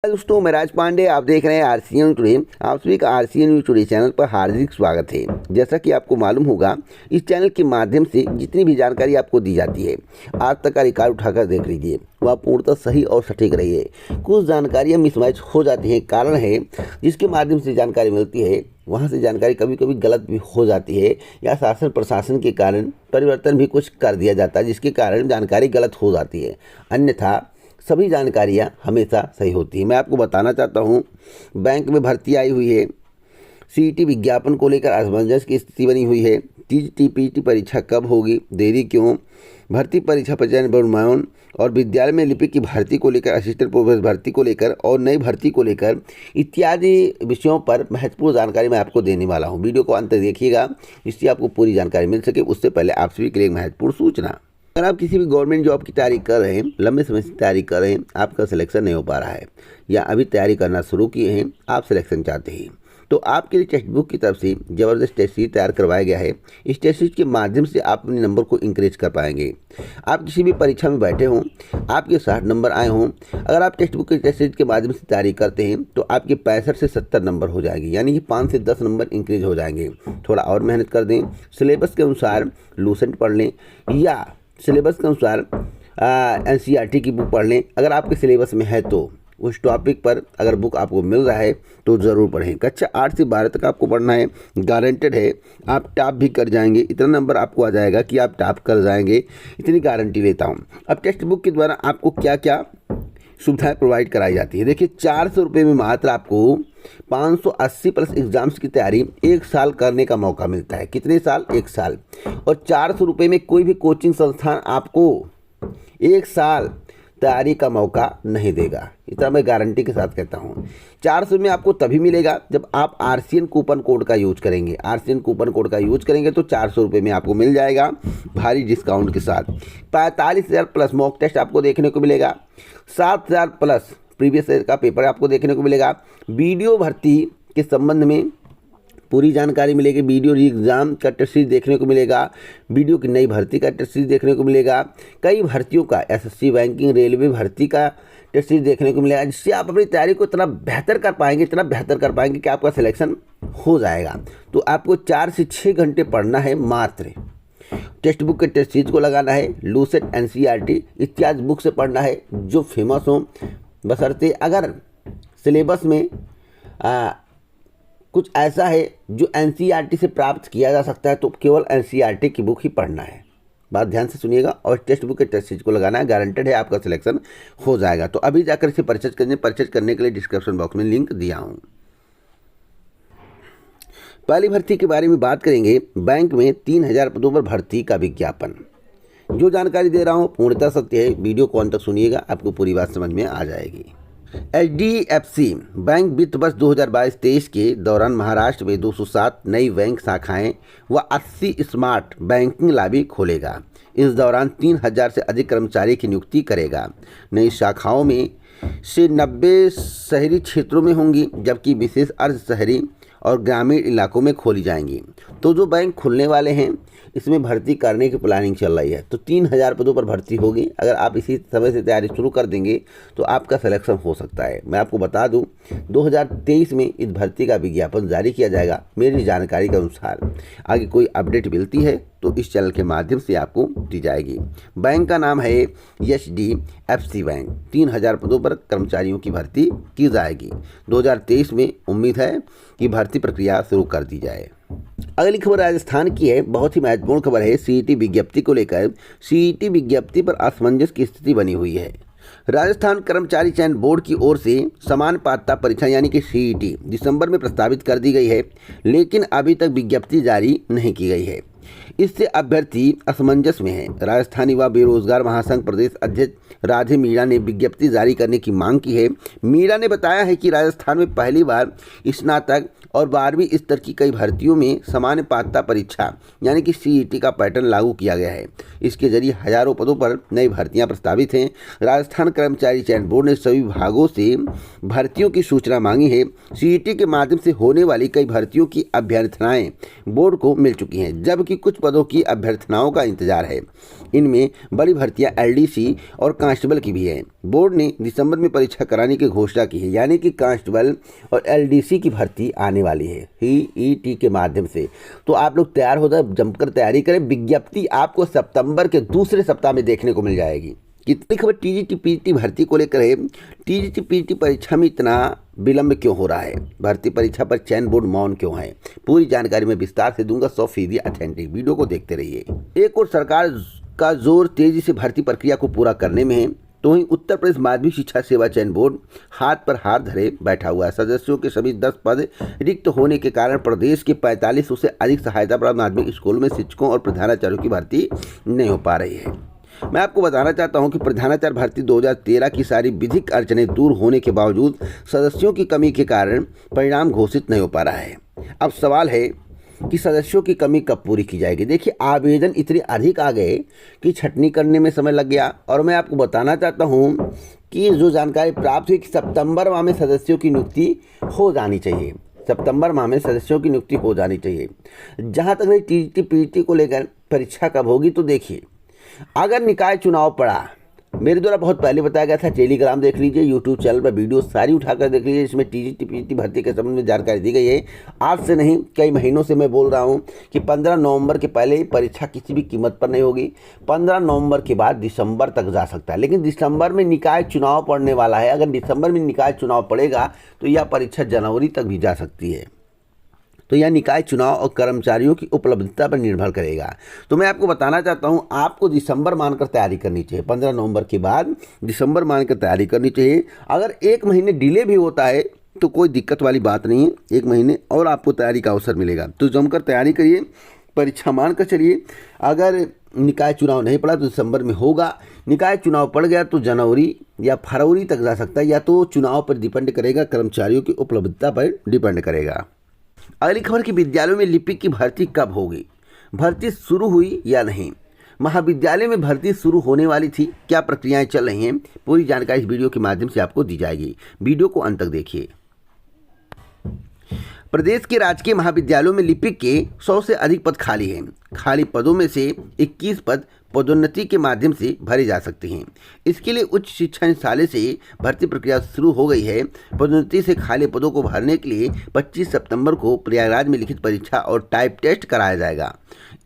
दोस्तों, मैं राज पांडे, आप देख रहे हैं आरसीएन टुडे। आप सभी का आरसीएन न्यूज टुडे चैनल पर हार्दिक स्वागत है। जैसा कि आपको मालूम होगा, इस चैनल के माध्यम से जितनी भी जानकारी आपको दी जाती है, आज तक का रिकॉर्ड उठाकर देख लीजिए, वह पूर्णतः सही और सटीक रही है। कुछ जानकारियाँ मिसमैच हो जाती हैं, कारण है जिसके माध्यम से जानकारी मिलती है वहाँ से जानकारी कभी कभी गलत भी हो जाती है, या शासन प्रशासन के कारण परिवर्तन भी कुछ कर दिया जाता है, जिसके कारण जानकारी गलत हो जाती है। अन्यथा सभी जानकारियाँ हमेशा सही होती है। मैं आपको बताना चाहता हूँ, बैंक में भर्ती आई हुई है। सीईटी विज्ञापन को लेकर असमंजस की स्थिति बनी हुई है। टीजीटी परीक्षा कब होगी, देरी क्यों, भर्ती परीक्षा पर चयन बहुमान और विद्यालय में लिपिक की भर्ती को लेकर, असिस्टेंट प्रोफेसर भर्ती को लेकर और नई भर्ती को लेकर इत्यादि विषयों पर महत्वपूर्ण जानकारी मैं आपको देने वाला हूँ। वीडियो को अंत तक देखिएगा, जिससे आपको पूरी जानकारी मिल सके। उससे पहले आप सभी के लिए एक महत्वपूर्ण सूचना, अगर आप किसी भी गवर्नमेंट जॉब की तैयारी कर रहे हैं, लंबे समय से तैयारी कर रहे हैं, आपका सिलेक्शन नहीं हो पा रहा है, या अभी तैयारी करना शुरू किए हैं, आप सिलेक्शन चाहते हैं, तो आपके लिए टेक्स्ट बुक की तरफ से ज़बरदस्त टेस्ट सीट तैयार करवाया गया है। इस टेस्ट सीट के माध्यम से आप अपने नंबर को इंक्रीज कर पाएंगे। आप किसी भी परीक्षा में बैठे हों, आपके 60 नंबर आए हों, अगर आप टेक्स्ट बुक के टेस्ट सीट के माध्यम से तैयारी करते हैं तो आपके 65 से 70 नंबर हो जाएंगे, यानी कि 5 से 10 नंबर इंक्रीज हो जाएंगे। थोड़ा और मेहनत कर दें, सिलेबस के अनुसार लूसेंट पढ़ लें, या सिलेबस के अनुसार एनसीईआरटी की बुक पढ़ लें। अगर आपके सिलेबस में है तो उस टॉपिक पर अगर बुक आपको मिल रहा है तो ज़रूर पढ़ें। कक्षा 8 से 12 तक आपको पढ़ना है, गारंटेड है आप टॉप भी कर जाएंगे। इतना नंबर आपको आ जाएगा कि आप टॉप कर जाएंगे, इतनी गारंटी लेता हूँ। अब टेक्स्ट बुक के द्वारा आपको क्या क्या सुविधाएं प्रोवाइड कराई जाती है, देखिए 400 रुपये में मात्र आपको 580 प्लस एग्जाम्स की तैयारी 1 साल करने का मौका मिलता है। कितने साल? 1 साल। और 400 रुपये में कोई भी कोचिंग संस्थान आपको 1 साल तैयारी का मौका नहीं देगा, इतना मैं गारंटी के साथ कहता हूँ। 400 में आपको तभी मिलेगा जब आप आरसीएन कूपन कोड का यूज करेंगे। आरसीएन कूपन कोड का यूज करेंगे तो 400 रुपये में आपको मिल जाएगा भारी डिस्काउंट के साथ। 45,000 प्लस मॉक टेस्ट आपको देखने को मिलेगा। 7,000 प्लस प्रीवियस ईयर का पेपर आपको देखने को मिलेगा। वीडियो भर्ती के संबंध में पूरी जानकारी मिलेगी। वीडियो एग्जाम का टेस्ट सीरीज देखने को मिलेगा, वीडियो की नई भर्ती का टेस्ट सीरीज देखने को मिलेगा, कई भर्तियों का एसएससी बैंकिंग रेलवे भर्ती का टेस्ट सीरीज देखने को मिलेगा, जिससे आप अपनी तैयारी को इतना बेहतर कर पाएंगे कि आपका सिलेक्शन हो जाएगा। तो आपको 4 से 6 घंटे पढ़ना है मात्र। टेक्स्ट बुक के टेस्ट सीरीज को लगाना है, लूसेंट एनसीईआरटी इत्यादि बुक से पढ़ना है जो फेमस हो, बशर्ते अगर सिलेबस में कुछ ऐसा है जो एनसीईआरटी से प्राप्त किया जा सकता है तो केवल एनसीईआरटी की बुक ही पढ़ना है। बात ध्यान से सुनिएगा, और टेक्स्ट बुक के टेस्ट सीरीज को लगाना है, गारंटेड है आपका सिलेक्शन हो जाएगा। तो अभी जाकर इसे परचेज करने के लिए डिस्क्रिप्शन बॉक्स में लिंक दिया हूँ। पहली भर्ती के बारे में बात करेंगे। बैंक में 3000 पदों पर भर्ती का विज्ञापन। जो जानकारी दे रहा हूँ पूर्णतः सत्य है, वीडियो को अंत तक सुनिएगा, आपको पूरी बात समझ में आ जाएगी। एचडीएफसी बैंक वित्त वर्ष 2022-23 के दौरान महाराष्ट्र में 207 नई बैंक शाखाएं व 80 स्मार्ट बैंकिंग लाबी खोलेगा। इस दौरान 3000 से अधिक कर्मचारी की नियुक्ति करेगा। नई शाखाओं में से 90 शहरी क्षेत्रों में होंगी, जबकि विशेष अर्ध शहरी और ग्रामीण इलाकों में खोली जाएंगी। तो जो बैंक खुलने वाले हैं इसमें भर्ती करने की प्लानिंग चल रही है। तो 3000 पदों पर भर्ती होगी। अगर आप इसी समय से तैयारी शुरू कर देंगे तो आपका सिलेक्शन हो सकता है। मैं आपको बता दूं, 2023 में इस भर्ती का विज्ञापन जारी किया जाएगा मेरी जानकारी के अनुसार। आगे कोई अपडेट मिलती है तो इस चैनल के माध्यम से आपको दी जाएगी। बैंक का नाम है एचडीएफसी बैंक। 3000 पदों पर कर्मचारियों की भर्ती की जाएगी। 2023 में उम्मीद है कि भर्ती प्रक्रिया शुरू कर दी जाए। अगली खबर राजस्थान की है, बहुत ही महत्वपूर्ण खबर है। सीईटी विज्ञप्ति को लेकर सीईटी विज्ञप्ति पर असमंजस की स्थिति बनी हुई है। राजस्थान कर्मचारी चयन बोर्ड की ओर से समान पात्रता परीक्षा यानी कि सीईटी दिसंबर में प्रस्तावित कर दी गई है, लेकिन अभी तक विज्ञप्ति जारी नहीं की गई है। इससे अभ्यर्थी असमंजस में है। राजस्थान युवा बेरोजगार महासंघ प्रदेश अध्यक्ष राधे मीणा ने विज्ञप्ति जारी करने की मांग की है। मीणा ने बताया है कि राजस्थान में पहली बार स्नातक और 12वीं स्तर की कई भर्तियों में सामान्य पात्रता परीक्षा यानी कि सीईटी का पैटर्न लागू किया गया है। इसके जरिए हजारों पदों पर नई भर्तियां प्रस्तावित हैं। राजस्थान कर्मचारी चयन बोर्ड ने सभी विभागों से भर्तियों की सूचना मांगी है। सीईटी के माध्यम से होने वाली कई भर्तियों की अभ्यर्थनाएं बोर्ड को मिल चुकी हैं, जबकि जबकि कुछ पदों की अभ्यर्थनाओं का इंतजार है। इनमें बड़ी भर्तियां एलडीसी और कांस्टेबल की भी हैं। बोर्ड ने दिसंबर में परीक्षा कराने की घोषणा की है, यानी कि कांस्टेबल और एलडीसी की भर्ती आने वाली है सीईटी के माध्यम से। तो आप लोग तैयार हो जाए, जमकर तैयारी करें। विज्ञप्ति आपको सितंबर के दूसरे सप्ताह में देखने को मिल जाएगी। कितनी खबर टीजीटी पीटी भर्ती को लेकर है। टीजीटी पीटी परीक्षा में इतना विलंब क्यों हो रहा है, भर्ती परीक्षा पर चयन बोर्ड मौन क्यों है, पूरी जानकारी मैं विस्तार से दूंगा। 100% ऑथेंटिक वीडियो को देखते रहिए। एक और सरकार का जोर तेजी से भर्ती प्रक्रिया को पूरा करने में है, तो वहीं उत्तर प्रदेश माध्यमिक शिक्षा सेवा चयन बोर्ड हाथ पर हाथ धरे बैठा हुआ है। सदस्यों के सभी 10 पद रिक्त होने के कारण प्रदेश के 4500 से अधिक सहायता प्राप्त माध्यमिक स्कूलों में शिक्षकों और प्रधानाचार्यों की भर्ती नहीं हो पा रही है। मैं आपको बताना चाहता हूं कि प्रधानाचार्य भर्ती 2013 की सारी विधिक अड़चनें दूर होने के बावजूद सदस्यों की कमी के कारण परिणाम घोषित नहीं हो पा रहा है। अब सवाल है कि सदस्यों की कमी कब पूरी की जाएगी। देखिए, आवेदन इतने अधिक आ गए कि छंटनी करने में समय लग गया। और मैं आपको बताना चाहता हूं कि जो जानकारी प्राप्त हुई कि सितंबर माह में सदस्यों की नियुक्ति हो जानी चाहिए। सितंबर माह में सदस्यों की नियुक्ति हो जानी चाहिए। जहां तक टीजीटी पीटी को लेकर परीक्षा कब होगी, तो देखिए, अगर निकाय चुनाव पड़ा, मेरे द्वारा बहुत पहले बताया गया था, टेलीग्राम देख लीजिए, यूट्यूब चैनल पर वीडियो सारी उठाकर देख लीजिए, इसमें टीजीटी पीटी भर्ती के संबंध में जानकारी दी गई है। आज से नहीं, कई महीनों से मैं बोल रहा हूं कि 15 नवंबर के पहले परीक्षा किसी भी कीमत पर नहीं होगी। 15 नवंबर के बाद दिसंबर तक जा सकता है, लेकिन दिसंबर में निकाय चुनाव पड़ने वाला है। अगर दिसंबर में निकाय चुनाव पड़ेगा तो यह परीक्षा जनवरी तक भी जा सकती है। तो यह निकाय चुनाव और कर्मचारियों की उपलब्धता पर निर्भर करेगा। तो मैं आपको बताना चाहता हूं, आपको दिसंबर मानकर तैयारी करनी चाहिए। 15 नवंबर के बाद दिसंबर मानकर तैयारी करनी चाहिए। अगर 1 महीने डिले भी होता है तो कोई दिक्कत वाली बात नहीं है, 1 महीने और आपको तैयारी का अवसर मिलेगा। तो जमकर तैयारी करिए, परीक्षा मानकर चलिए। अगर निकाय चुनाव नहीं पड़ा तो दिसंबर में होगा, निकाय चुनाव पड़ गया तो जनवरी या फरवरी तक जा सकता है। या तो चुनाव पर डिपेंड करेगा, कर्मचारियों की उपलब्धता पर डिपेंड करेगा। अगली खबर की विद्यालयों में लिपिक की भर्ती कब होगी, भर्ती शुरू हुई या नहीं। महाविद्यालय में भर्ती शुरू होने वाली थी, क्या प्रक्रियाएं चल रही हैं, पूरी जानकारी इस वीडियो के माध्यम से आपको दी जाएगी। वीडियो को अंत तक देखिए। प्रदेश के राजकीय महाविद्यालयों में लिपिक के 100 से अधिक पद खाली हैं। खाली पदों में से 21 पद पदोन्नति के माध्यम से भरे जा सकते हैं। इसके लिए उच्च शिक्षा निदेशालय से भर्ती प्रक्रिया शुरू हो गई है। पदोन्नति से खाली पदों को भरने के लिए 25 सितंबर को प्रयागराज में लिखित परीक्षा और टाइप टेस्ट कराया जाएगा।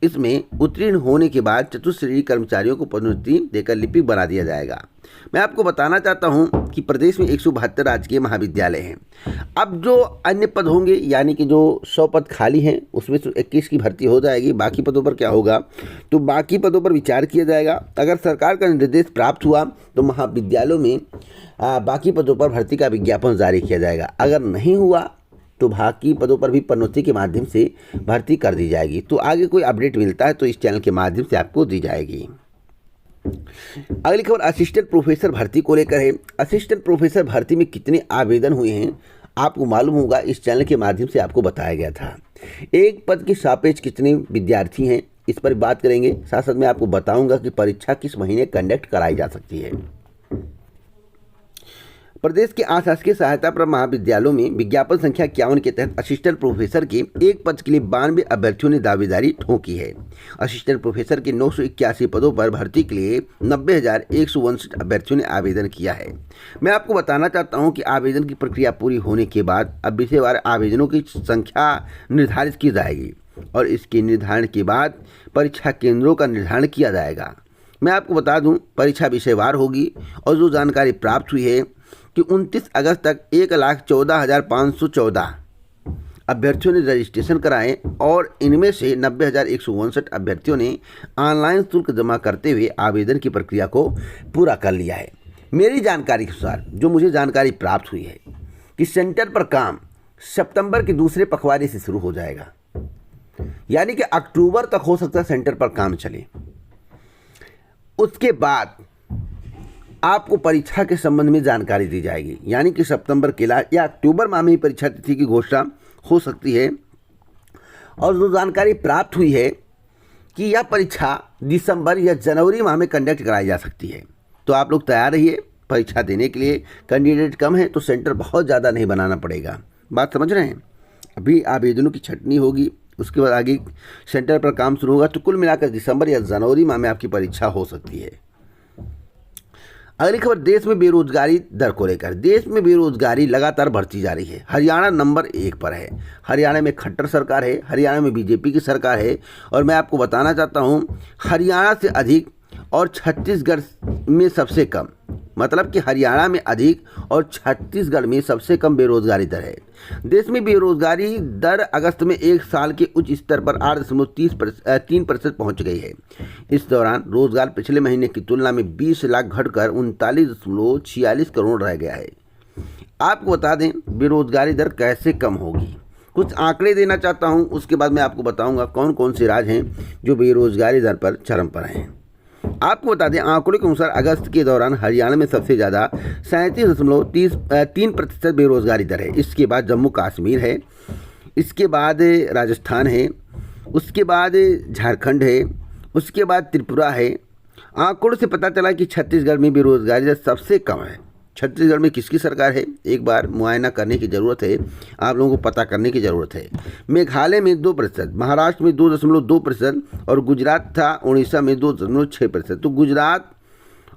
इसमें उत्तीर्ण होने के बाद चतुश्रेणी कर्मचारियों को पदोन्नति देकर लिपिक बना दिया जाएगा। मैं आपको बताना चाहता हूं कि प्रदेश में 172 राजकीय महाविद्यालय हैं। अब जो अन्य पद होंगे, यानी कि जो 100 पद खाली हैं, उसमें से 21 की भर्ती हो जाएगी। बाकी पदों पर क्या होगा, तो बाकी पदों पर विचार किया जाएगा। अगर सरकार का निर्देश प्राप्त हुआ तो महाविद्यालयों में बाकी पदों पर भर्ती का विज्ञापन जारी किया जाएगा। अगर नहीं हुआ तो बाकी पदों पर भी पदोन्नति के माध्यम से भर्ती कर दी जाएगी। तो आगे कोई अपडेट मिलता है तो इस चैनल के माध्यम से आपको दी जाएगी। अगली खबर असिस्टेंट प्रोफेसर भर्ती को लेकर है। असिस्टेंट प्रोफेसर भर्ती में कितने आवेदन हुए हैं आपको मालूम होगा, इस चैनल के माध्यम से आपको बताया गया था। एक पद के सापेक्ष कितने विद्यार्थी हैं, इस पर बात करेंगे। साथ साथ मैं आपको बताऊंगा कि परीक्षा किस महीने कंडक्ट कराई जा सकती है। प्रदेश के अशासकीय सहायता प्राप्त महाविद्यालयों में विज्ञापन संख्या 51 के तहत असिस्टेंट प्रोफेसर के एक पद के लिए 92 अभ्यर्थियों ने दावेदारी ठोकी है। असिस्टेंट प्रोफेसर के 981 पदों पर भर्ती के लिए 90,159 अभ्यर्थियों ने आवेदन किया है। मैं आपको बताना चाहता हूं कि आवेदन की प्रक्रिया पूरी होने के बाद अब विषयवार आवेदनों की संख्या निर्धारित की जाएगी और इसके निर्धारण के बाद परीक्षा केंद्रों का निर्धारण किया जाएगा। मैं आपको बता दूं, परीक्षा विषयवार होगी और जो जानकारी प्राप्त हुई है कि 29 अगस्त तक 1,14,514 अभ्यर्थियों ने रजिस्ट्रेशन कराए और इनमें से 90,159 अभ्यर्थियों ने ऑनलाइन शुल्क जमा करते हुए आवेदन की प्रक्रिया को पूरा कर लिया है। मेरी जानकारी के अनुसार जो मुझे जानकारी प्राप्त हुई है कि सेंटर पर काम सितंबर के दूसरे पखवाड़े से शुरू हो जाएगा, यानी कि अक्टूबर तक हो सकता है सेंटर पर काम चले। उसके बाद आपको परीक्षा के संबंध में जानकारी दी जाएगी, यानी कि सितंबर के या अक्टूबर माह में ही परीक्षा तिथि की घोषणा हो सकती है। और जो जानकारी प्राप्त हुई है कि यह परीक्षा दिसंबर या जनवरी माह में कंडक्ट कराई जा सकती है। तो आप लोग तैयार रहिए परीक्षा देने के लिए। कैंडिडेट कम है तो सेंटर बहुत ज़्यादा नहीं बनाना पड़ेगा। बात समझ रहे हैं। अभी आवेदनों की छंटनी होगी, उसके बाद आगे सेंटर पर काम शुरू होगा। तो कुल मिलाकर दिसंबर या जनवरी माह में आपकी परीक्षा हो सकती है। अगली खबर देश में बेरोजगारी दर को लेकर। देश में बेरोजगारी लगातार बढ़ती जा रही है। हरियाणा नंबर 1 पर है। हरियाणा में खट्टर सरकार है, हरियाणा में बीजेपी की सरकार है। और मैं आपको बताना चाहता हूँ, हरियाणा से अधिक और छत्तीसगढ़ में सबसे कम, मतलब कि हरियाणा में अधिक और छत्तीसगढ़ में सबसे कम बेरोजगारी दर है। देश में बेरोजगारी दर अगस्त में एक साल के उच्च स्तर पर 8.3% पहुंच गई है। इस दौरान रोजगार पिछले महीने की तुलना में 20 लाख घटकर 39.46 करोड़ रह गया है। आपको बता दें बेरोजगारी दर कैसे कम होगी, कुछ आंकड़े देना चाहता हूं, उसके बाद मैं आपको बताऊंगा कौन कौन से राज्य हैं जो बेरोजगारी दर पर चरम पर हैं। आपको बता दें आंकड़ों के अनुसार अगस्त के दौरान हरियाणा में सबसे ज़्यादा 37.3% बेरोजगारी दर है। इसके बाद जम्मू कश्मीर है, इसके बाद राजस्थान है, उसके बाद झारखंड है, उसके बाद त्रिपुरा है। आंकड़ों से पता चला कि छत्तीसगढ़ में बेरोजगारी दर सबसे कम है। छत्तीसगढ़ में किसकी सरकार है, एक बार मुआयना करने की ज़रूरत है, आप लोगों को पता करने की ज़रूरत है। मेघालय में 2%, महाराष्ट्र में 2.2% और गुजरात था उड़ीसा में 2.6%। तो गुजरात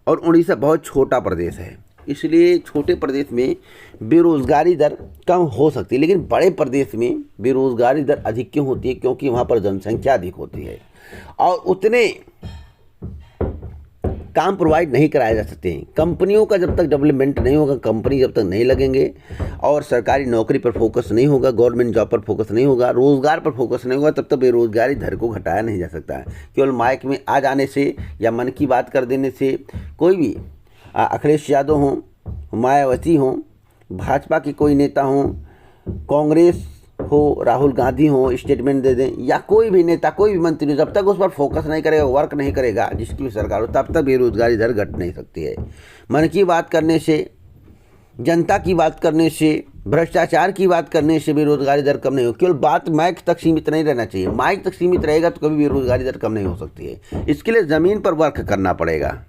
और उड़ीसा बहुत छोटा प्रदेश है, इसलिए छोटे प्रदेश में बेरोजगारी दर कम हो सकती है। लेकिन बड़े प्रदेश में बेरोजगारी दर अधिक क्यों होती है? क्योंकि वहाँ पर जनसंख्या अधिक होती है और उतने काम प्रोवाइड नहीं कराए जा सकते हैं। कंपनियों का जब तक डेवलपमेंट नहीं होगा, कंपनी जब तक नहीं लगेंगे और सरकारी नौकरी पर फोकस नहीं होगा, गवर्नमेंट जॉब पर फोकस नहीं होगा, रोज़गार पर फोकस नहीं होगा, तब तक बेरोजगारी दर को घटाया नहीं जा सकता है। केवल माइक में आ जाने से या मन की बात कर देने से कोई भी अखिलेश यादव हों, मायावती हों, भाजपा के कोई नेता हों, कांग्रेस हो, राहुल गांधी हो, स्टेटमेंट दे दें, या कोई भी नेता, कोई भी मंत्री, जब तक उस पर फोकस नहीं करेगा, वर्क नहीं करेगा, जिसकी भी सरकार हो, तब तक बेरोजगारी दर घट नहीं सकती है। मन की बात करने से, जनता की बात करने से, भ्रष्टाचार की बात करने से बेरोजगारी दर कम नहीं हो। केवल बात माइक तक सीमित नहीं रहना चाहिए। माइक तक सीमित रहेगा तो कभी बेरोजगारी दर कम नहीं हो सकती है। इसके लिए ज़मीन पर वर्क करना पड़ेगा।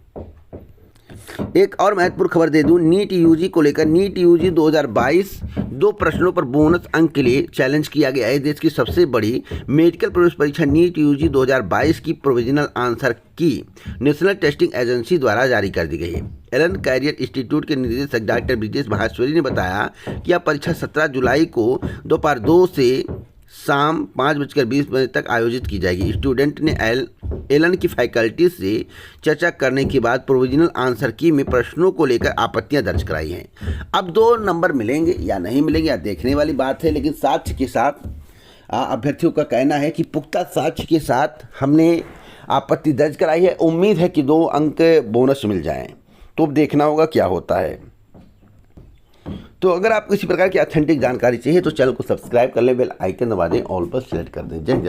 एक और महत्वपूर्ण खबर दे दूं, नीट यूजी को लेकर। नीट यूजी 2022 2 प्रश्नों पर बोनस अंक के लिए चैलेंज किया गया है। देश की सबसे बड़ी मेडिकल प्रवेश परीक्षा नीट यूजी 2022 की प्रोविजनल आंसर की नेशनल टेस्टिंग एजेंसी द्वारा जारी कर दी गई है। एलन कैरियर इंस्टीट्यूट के निदेशक डॉक्टर ब्रिजेश माहेश्वरी ने बताया कि यह परीक्षा 17 जुलाई को दोपहर 2 से शाम 5:20 तक आयोजित की जाएगी। स्टूडेंट ने एलन की फैकल्टी से चर्चा करने के बाद प्रोविजनल आंसर की में प्रश्नों को लेकर आपत्तियां दर्ज कराई हैं। अब 2 नंबर मिलेंगे या नहीं मिलेंगे या देखने वाली बात है, लेकिन साक्ष्य के साथ अभ्यर्थियों का कहना है कि पुख्ता साक्ष्य के साथ हमने आपत्ति दर्ज कराई है। उम्मीद है कि 2 अंक बोनस मिल जाएं, तो अब देखना होगा क्या होता है। तो अगर आपको इसी प्रकार की ऑथेंटिक जानकारी चाहिए तो चैनल को सब्सक्राइब कर लें, बेल आइकन दबा दें, ऑल पर सेलेक्ट कर दें। जय जय।